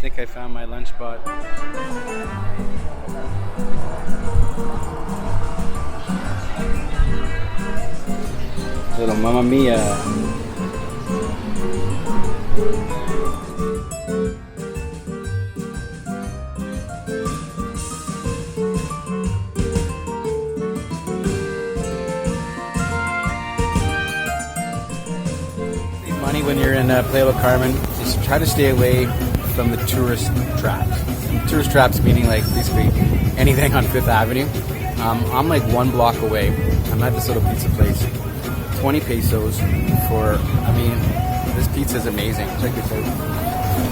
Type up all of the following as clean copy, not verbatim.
think I found my lunch spot. Little Mamma Mia. Save money when you're in Playa Del Carmen. Just try to stay away from the tourist traps. Tourist traps meaning like basically anything on Fifth Avenue. I'm like 1 block away. I'm at this little pizza place. 20 pesos for, I mean, this pizza is amazing. Check this out.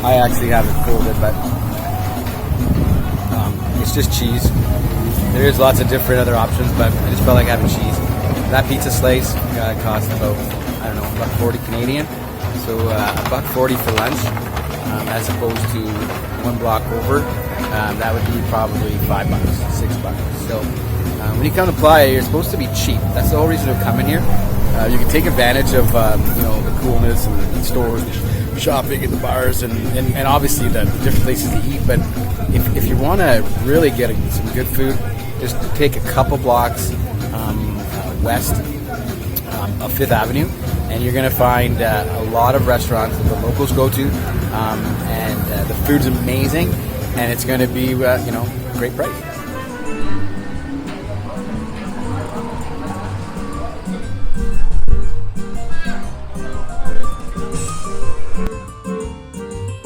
I actually haven't filled it, but it's just cheese. There's lots of different other options, but I just felt like having cheese. That pizza slice cost about, I don't know, $1.40 Canadian. So $1.40 for lunch, as opposed to 1 block over. That would be probably $5, $6. So when you come to Playa, you're supposed to be cheap. That's the whole reason of coming here. You can take advantage of the coolness and the stores, and shopping and the bars, and obviously the different places to eat. But if you want to really get some good food, just take a couple blocks west of Fifth Avenue, and you're going to find a lot of restaurants that the locals go to, and the food's amazing, and it's going to be great price.